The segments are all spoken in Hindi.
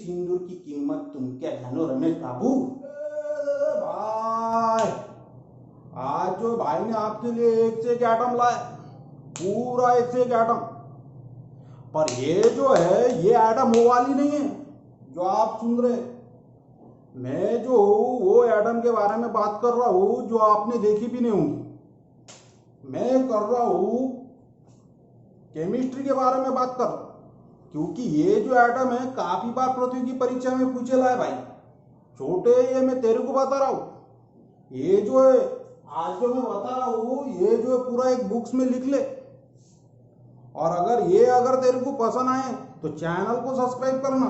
सिंदूर की कीमत तुम क्या जानो रमेश बाबू। भाई आज जो भाई ने आपके लिए एक से एक आइटम लाया, पूरा एक से एक आइटम। पर ये जो है ये आइटम वो वाली नहीं है जो आप सुन रहे। मैं जो वो एटम के बारे में बात कर रहा हूं जो आपने देखी भी नहीं होंगी। मैं कर रहा हूं केमिस्ट्री के बारे में बात कर रहा हूं, क्योंकि ये जो एटम है काफी बार प्रतियोगी परीक्षा में पूछे ला है भाई। छोटे ये मैं तेरे को बता रहा हूं, ये जो है आज जो मैं बता रहा हूं ये जो है पूरा एक बुक्स में लिख ले। और अगर तेरे को पसंद आए तो चैनल को सब्सक्राइब करना।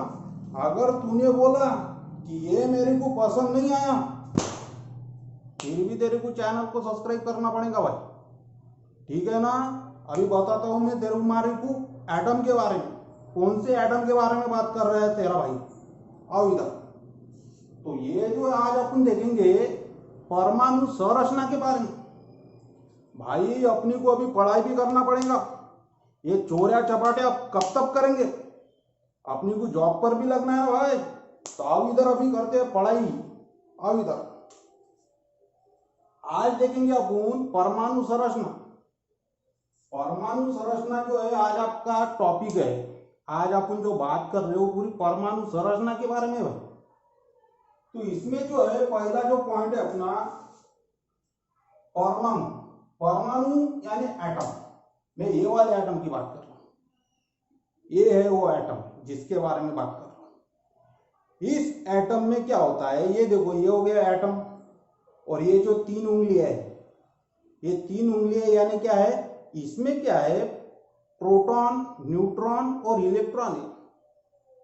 अगर तूने बोला कि ये मेरे को पसंद नहीं आया फिर भी तेरे को चैनल को सब्सक्राइब करना पड़ेगा भाई, ठीक है ना। अभी बताता हूं मैं तेरे को एटम के बारे में। कौन से एटम के बारे में बात कर रहा है तेरा भाई, आओ इधर। तो ये जो आज अपन देखेंगे परमाणु संरचना के बारे में। भाई अपनी को अभी पढ़ाई भी करना पड़ेगा। ये चोरिया चपाटे अब कब तक करेंगे, अपनी को जॉब पर भी लगना है भाई। तो आओ इधर, अभी करते हैं पढ़ाई, आओ इधर। आज देखेंगे अपन परमाणु संरचना। परमाणु संरचना जो है आज आपका टॉपिक है। आज अपन जो बात कर रहे हो पूरी परमाणु संरचना के बारे में भाई। तो इसमें जो है पहला जो पॉइंट है अपना परमाणु। परमाणु यानी एटम। मैं ये वाले एटम की बात कर रहा हूं। ये है वो एटम जिसके बारे में बात कर रहा हूं। इस एटम में क्या होता है, ये देखो, ये हो गया एटम। और ये जो 3 उंगलियां है, ये 3 उंगलियां यानी क्या है, इसमें क्या है, प्रोटॉन, न्यूट्रॉन और इलेक्ट्रॉन है,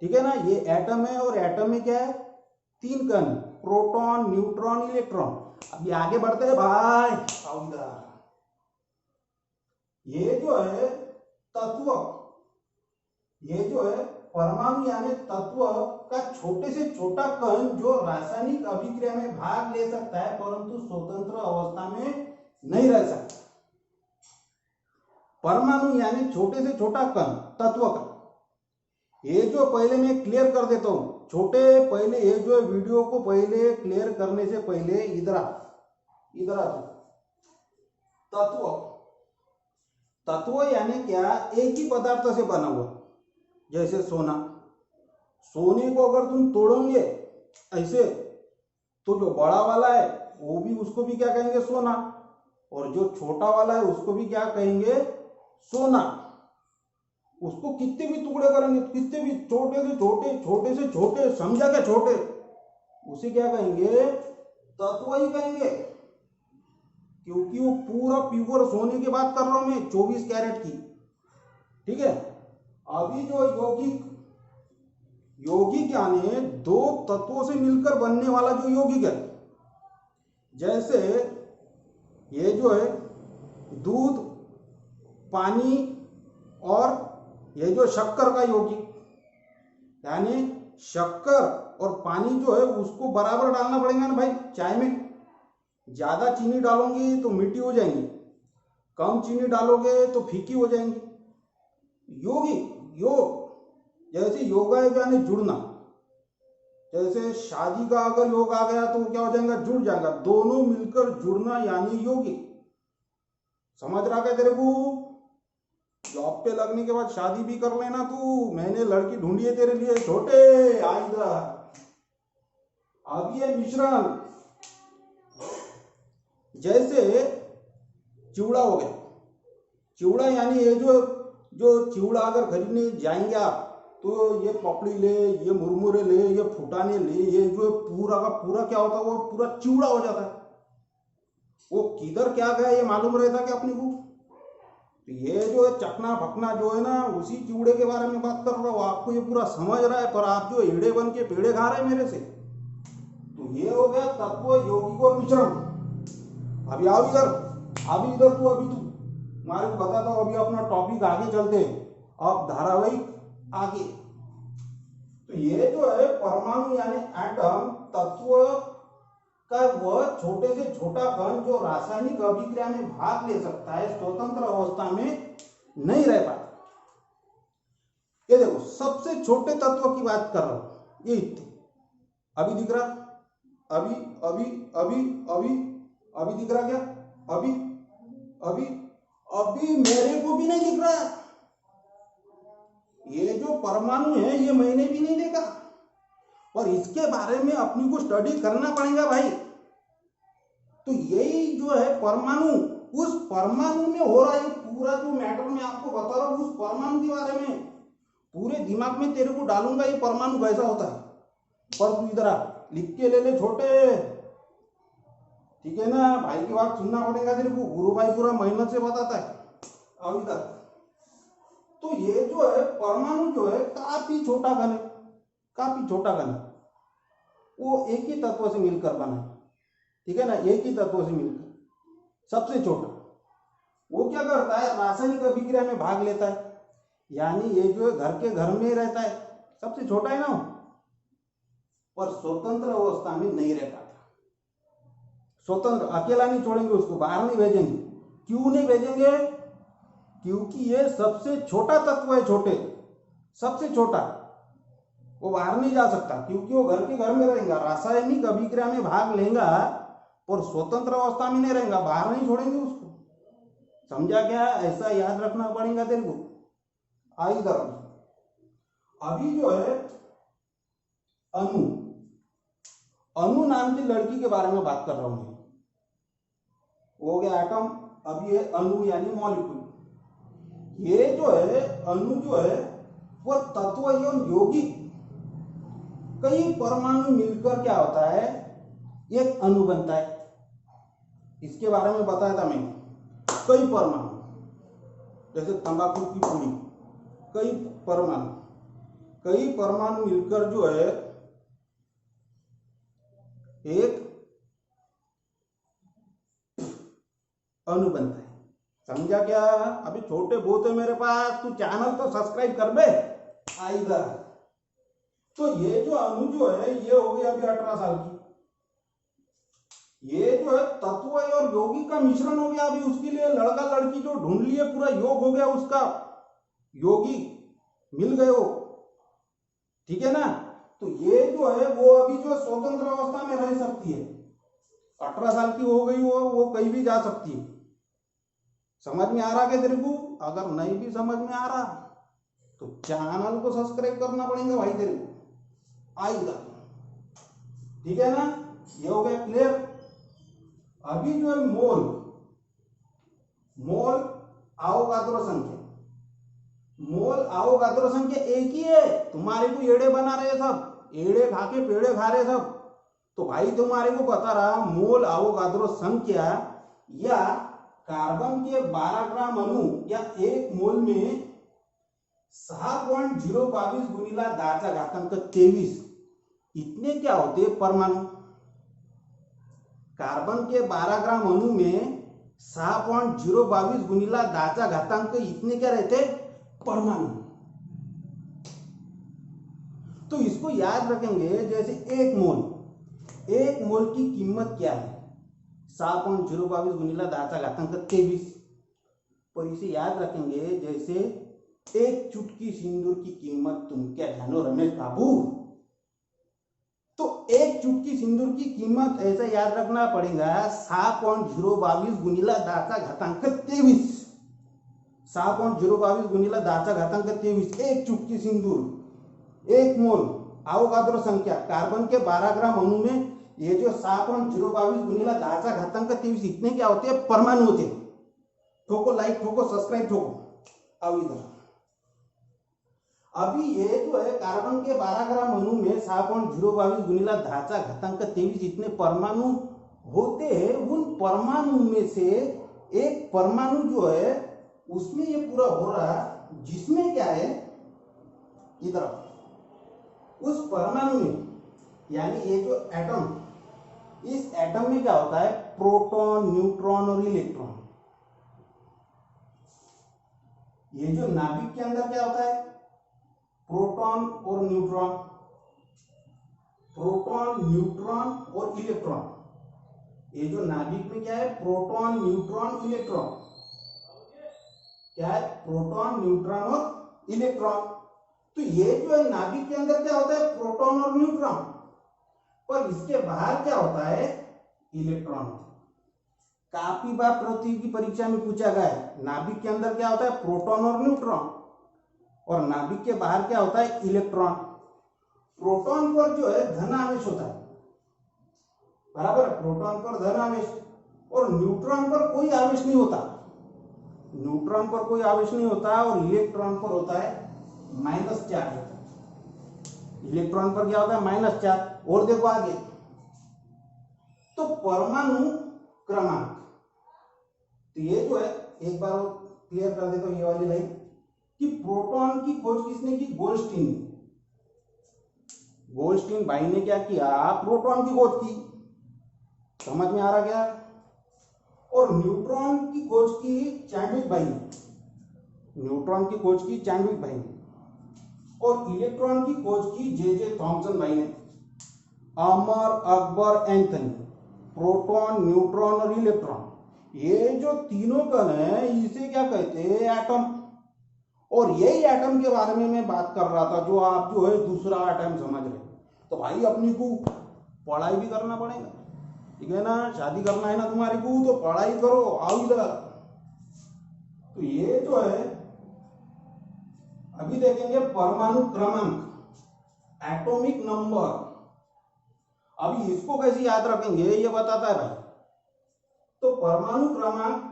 ठीक है ना। ये एटम है और एटम में क्या है, 3 कण, प्रोटॉन, न्यूट्रॉन, इलेक्ट्रॉन। अभी आगे बढ़ते हैं भाई, आओ इधर। ये जो है तत्व, ये जो है परमाणु यानी तत्व का छोटे से छोटा कण जो रासायनिक अभिक्रिया में भाग ले सकता है परंतु स्वतंत्र अवस्था में नहीं रह सकता। परमाणु यानी छोटे से छोटा कण, तत्व का। ये जो पहले मैं क्लियर कर देता हूं, छोटे पहले ये जो वीडियो को पहले क्लियर करने से पहले इधर आ तत्व। तत्व यानी क्या, एक ही पदार्थ से बना हुआ। जैसे सोना, सोने को अगर तुम तोड़ोगे ऐसे तो जो बड़ा वाला है वो भी, उसको भी क्या कहेंगे, सोना। और जो छोटा वाला है उसको भी क्या कहेंगे, सोना। उसको कितने भी टुकड़े करेंगे, कितने भी छोटे से छोटे, छोटे से छोटे, समझा क्या, छोटे, उसे क्या कहेंगे, तत्व ही कहेंगे। क्योंकि वो पूरा प्योर सोने की बात कर रहा हूं मैं, 24 कैरेट की, ठीक है। अभी जो यौगिक यानी 2 तत्वों से मिलकर बनने वाला जो यौगिक है, जैसे ये जो है दूध, पानी और ये जो शक्कर का यौगिक, यानी शक्कर और पानी जो है उसको बराबर डालना पड़ेगा ना भाई। चाय में ज्यादा चीनी डालोगे तो मीठी हो जाएंगी, कम चीनी डालोगे तो फीकी हो जाएंगी। योग जैसे योगा है यानी जुड़ना। जैसे शादी का अगर योग आ गया तो क्या हो जाएगा, जुड़ जाएगा। दोनों मिलकर जुड़ना यानी यौगिक। समझ रहा क्या तेरे को। जॉब पे लगने के बाद शादी भी कर लेना तू, मैंने लड़की ढूंढी है तेरे लिए, छोटे आइंदा। अब ये मिश्रण, जैसे चिवड़ा हो गया। चिवड़ा यानी ये जो चिवड़ा अगर खरीदने जाएंगे आप तो ये पपड़ी ले, ये मुरमुरे ले, ये फुटाने ले, ये जो पूरा का पूरा क्या होता है, वो पूरा चिवड़ा हो जाता है। वो किधर क्या गया ये मालूम रहता क्या अपने को। तो ये जो है चकना फकना जो है ना, उसी चिवड़े के बारे में बात कर रहा हूँ। आपको ये पूरा समझ रहा है, पर आप जो एड़े बन के पेड़े खा रहे हैं मेरे से। तो ये हो गया तत्व, यौगिक और मिश्रण। अभी आओ इधर, अभी तू मारे को बताता हूँ। अभी अपना टॉपिक आगे चलते हैं, अब धारावाहिक आगे। तो ये जो है परमाणु यानी एटम, तत्व का वह छोटे से छोटा कण जो रासायनिक अभिक्रिया में भाग ले सकता है, स्वतंत्र अवस्था में नहीं रह पाता। ये देखो, सबसे छोटे तत्व की बात कर रहा हूं। ये इतने। अभी दिख रहा? अभी अभी अभी अभी अभी दिख रहा क्या? अभी अभी अभी मेरे को भी नहीं दिख रहा। ये जो परमाणु है ये मैंने भी नहीं देखा, और इसके बारे में अपनी को स्टडी करना पड़ेगा भाई। तो यही जो है परमाणु, उस परमाणु में हो रहा है पूरा जो मैटर मैं आपको बता रहा हूं, उस परमाणु के बारे में पूरे दिमाग में तेरे को डालूंगा ये परमाणु कैसा होता है। पर तू इधर आ, लिख के ले ले छोटे, ठीक है ना? भाई की बात सुनना पड़ेगा तेरे को, गुरु भाई पूरा मेहनत से बताता है। अब इधर तो ये जो है परमाणु जो है काफी छोटा कण है, काफी छोटा कण है। वो एक ही तत्व से मिलकर बना है, ठीक है ना? एक ही तत्व से मिलकर सबसे छोटा। वो क्या करता है? रासायनिक अभिक्रिया में भाग लेता है, यानी ये जो है घर के घर में ही रहता है, सबसे छोटा है ना, पर स्वतंत्र अवस्था में नहीं रह पाता। स्वतंत्र अकेला नहीं छोड़ेंगे उसको, बाहर नहीं भेजेंगे। क्यों नहीं भेजेंगे? क्योंकि ये सबसे छोटा तत्व है, छोटे सबसे छोटा, वो बाहर नहीं जा सकता, क्योंकि वो घर के घर में रहेगा, रासायनिक अभिक्रिया में भाग लेगा, और स्वतंत्र अवस्था में नहीं रहेगा, बाहर नहीं छोड़ेंगे उसको। समझा क्या? ऐसा याद रखना पड़ेगा तेरे को। आई तरफ अभी जो है अणु, अणु नाम की लड़की के बारे में बात कर रहा हूं मैं। हो गया एटम, अब ये अणु यानी मॉलिक्यूल। ये जो है अणु जो है वह तत्व एवं यौगिक कई परमाणु मिलकर क्या होता है? एक अणु बनता है। इसके बारे में बताया था मैंने, कई परमाणु, जैसे तंबाकू की पुड़ी, कई परमाणु मिलकर जो है एक अणु बनता है। समझा क्या? अभी छोटे बहुत है मेरे पास, तू चैनल तो सब्सक्राइब कर बे। आइधर तो ये जो अणु जो है ये हो गया अभी 18 साल की। ये जो है तत्व और यौगिक का मिश्रण हो गया। अभी उसके लिए लड़का लड़की जो ढूंढ लिए, पूरा योग हो गया उसका, यौगिक मिल गए वो, ठीक है ना? तो ये जो है वो अभी जो स्वतंत्र अवस्था में रह सकती है, 18 साल की हो गई वो कहीं भी जा सकती है। समझ में आ रहा क्या तेरे को? अगर नहीं भी समझ में आ रहा तो चैनल को सब्सक्राइब करना पड़ेगा भाई तेरे को। आएगा, ठीक है ना? ये हो गया क्लियर। अभी जो है मोल अवोगाद्रो संख्या, मोल अवोगाद्रो संख्या एक ही है। तुम्हारे को एड़े बना रहे सब, एड़े खा के पेड़े खा रहे सब। तो भाई तुम्हारे को बता रहा, मोल अवोगाद्रो संख्या या कार्बन के 12 ग्राम अणु या एक मोल में 6.022 गुणिला 10⁻23 इतने क्या होते परमाणु। कार्बन के 12 ग्राम अणु में 6.022 गुणिला 10 इतने क्या रहते परमाणु। तो इसको याद रखेंगे, जैसे एक मोल की कीमत क्या है? 6.022 गुणिला 10⁻23। पर इसे याद रखेंगे जैसे एक चुटकी सिंदूर की कीमत। तुम क्या जानो रमेश बाबू? तो एक चुटकी सिंदूर की कीमत ऐसा याद रखना पड़ेगा, 6.022 गुणिला 10⁻23। 6.022 गुणिला 10⁻23 एक चुटकी सिंदूर, एक मोल अवोगाद्रो संख्या। कार्बन के 12 ग्राम अणु में ये जो 6.022 गुणिला 10⁻23 इतने क्या होते हैं परमाणु होते हैं। ठोको लाइक, ठोको सब्सक्राइब, ठोको। अब इधर अभी ये जो है कार्बन के 12 ग्राम अणु में 6.022 गुणिला 10⁻23 इतने परमाणु होते हैं। उन परमाणु में से एक परमाणु जो है उसमें ये पूरा हो रहा है, जिसमें क्या है इधर उस परमाणु में, यानी ये जो एटम, इस एटम में क्या होता है प्रोटॉन, न्यूट्रॉन और इलेक्ट्रॉन। ये जो नाभिक के अंदर क्या होता है प्रोटॉन और न्यूट्रॉन, प्रोटॉन, न्यूट्रॉन और इलेक्ट्रॉन। ये जो नाभिक में क्या है प्रोटॉन, न्यूट्रॉन, इलेक्ट्रॉन। क्या है प्रोटॉन, न्यूट्रॉन और इलेक्ट्रॉन। तो ये जो है नाभिक के अंदर क्या होता है, प्रोटॉन और न्यूट्रॉन, पर इसके बाहर क्या होता है, इलेक्ट्रॉन। काफी बार प्रतियोगी परीक्षा में पूछा गया है, नाभिक के अंदर क्या होता है, प्रोटॉन और न्यूट्रॉन, और नाभिक के बाहर क्या होता है, इलेक्ट्रॉन। प्रोटॉन पर जो है धन आवेश होता है, बराबर, प्रोटॉन पर धन आवेश, और न्यूट्रॉन पर कोई आवेश नहीं होता, न्यूट्रॉन पर कोई आवेश नहीं होता, और इलेक्ट्रॉन पर होता है माइनस चार्ज होता है। इलेक्ट्रॉन पर क्या होता है, माइनस चार्ज। और देखो आगे, तो परमाणु क्रमांक, तो ये जो है एक बार क्लियर कर देता हूं ये वाली लाइन, कि प्रोटॉन की खोज किसने की, गोल्डस्टीन ने। गोल्डस्टीन भाई ने क्या किया, प्रोटॉन की खोज की, समझ में आ रहा क्या। और न्यूट्रॉन की खोज की चैडविक भाई ने, न्यूट्रॉन की खोज की चैडविक भाई ने, और इलेक्ट्रॉन की खोज की जे थॉमसन भाई ने। अमर, अकबर, एंथनी, प्रोटॉन, न्यूट्रॉन और इलेक्ट्रॉन, ये जो तीनों कण है इसे क्या कहते हैं, एटम। और यही एटम के बारे में मैं बात कर रहा था, जो आप जो है दूसरा एटम समझ रहे। तो भाई अपनी को पढ़ाई भी करना पड़ेगा, ठीक है ना, शादी करना है ना तुम्हारी को, तो पढ़ाई करो, आओ इधर। तो ये जो है अभी देखेंगे परमाणु क्रमांक, एटॉमिक नंबर। अभी इसको कैसे याद रखेंगे ये बताता है भाई। तो परमाणु क्रमांक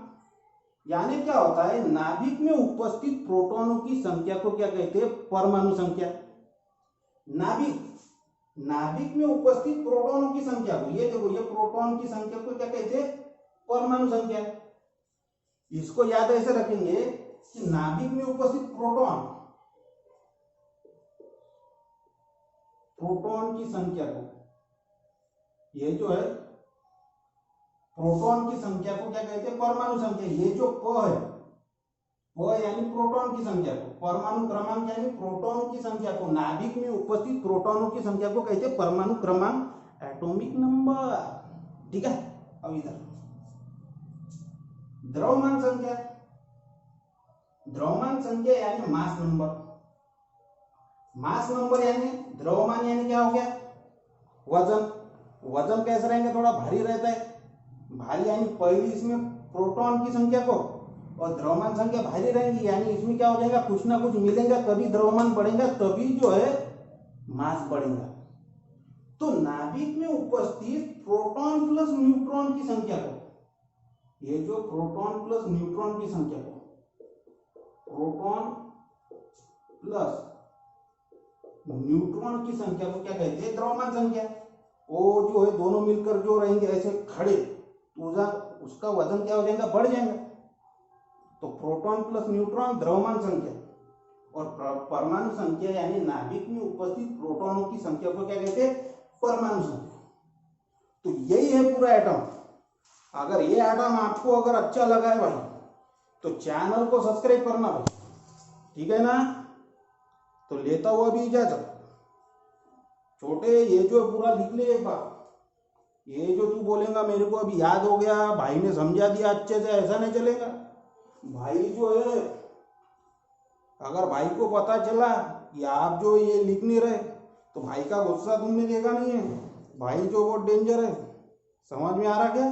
यानी क्या होता है, नाभिक में उपस्थित प्रोटॉनों की संख्या को क्या कहते हैं, परमाणु संख्या। नाभिक, नाभिक में उपस्थित प्रोटॉनों की संख्या को, ये देखो ये प्रोटॉन की संख्या को क्या कहते हैं, परमाणु संख्या। इसको याद ऐसे रखेंगे कि नाभिक में उपस्थित प्रोटॉन, प्रोटॉन की संख्या को, ये जो है प्रोटॉन की संख्या को क्या कहते हैं, परमाणु संख्या। ये जो प है, प यानी प्रोटॉन की संख्या को, परमाणु क्रमांक यानी प्रोटॉन की संख्या को, नाभिक में उपस्थित प्रोटॉनों की संख्या को कहते हैं परमाणु क्रमांक, एटॉमिक नंबर। ठीक है, अब इधर द्रव्यमान संख्या, द्रव्यमान संख्या यानी मास नंबर। मास नंबर यानी द्रव्यमान यानी क्या हो गया, वजन। वजन कैसे रहेंगे, थोड़ा भारी रहता है, भारी यानी पहली इसमें प्रोटॉन की संख्या को, और द्रव्यमान संख्या भारी रहेंगी, यानी इसमें क्या हो जाएगा, कुछ ना कुछ मिलेगा, तभी द्रव्यमान बढ़ेगा, तभी जो है मास बढ़ेगा। तो नाभिक में उपस्थित प्रोटॉन प्लस न्यूट्रॉन की संख्या को, ये जो प्रोटॉन प्लस न्यूट्रॉन की संख्या को, प्रोटॉन प्लस न्यूट्रॉन की संख्या को क्या कहते हैं, द्रव्यमान संख्या। वो जो है दोनों मिलकर जो रहेंगे ऐसे खड़े, तो उसका वजन क्या हो जाएगा, बढ़ जाएगा। तो प्रोटॉन प्लस न्यूट्रॉन द्रव्यमान संख्या, और परमाणु संख्या यानी नाभिक में उपस्थित प्रोटॉनों की संख्या को क्या कहते हैं, परमाणु संख्या। तो यही है पूरा एटम। अगर ये एटम आपको अगर अच्छा लगा है भाई, तो चैनल को सब्सक्राइब करना भाई, ठीक है ना। तो लेता हुआ भी इजाजत। छोटे ये जो पूरा लिख ले एक बार, ये जो तू बोलेगा मेरे को अभी याद हो गया, भाई ने समझा दिया अच्छे से, ऐसा नहीं चलेगा भाई। जो है अगर भाई को पता चला कि आप जो ये लिख नहीं रहे, तो भाई का गुस्सा तुमने देखा नहीं है, भाई जो बहुत डेंजर है। समझ में आ रहा क्या,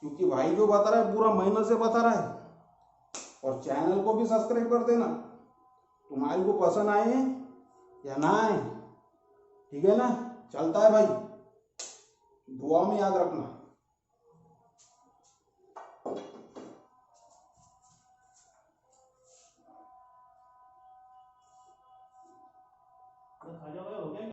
क्योंकि भाई जो बता रहा है पूरा मेहनत से बता रहा है। और चैनल को भी सब्सक्राइब कर देना, तुम्हारे को पसंद आए या ना आए, ठीक है ना। चलता है भाई, दुआ में याद रखना। खा जाओ, हो गया।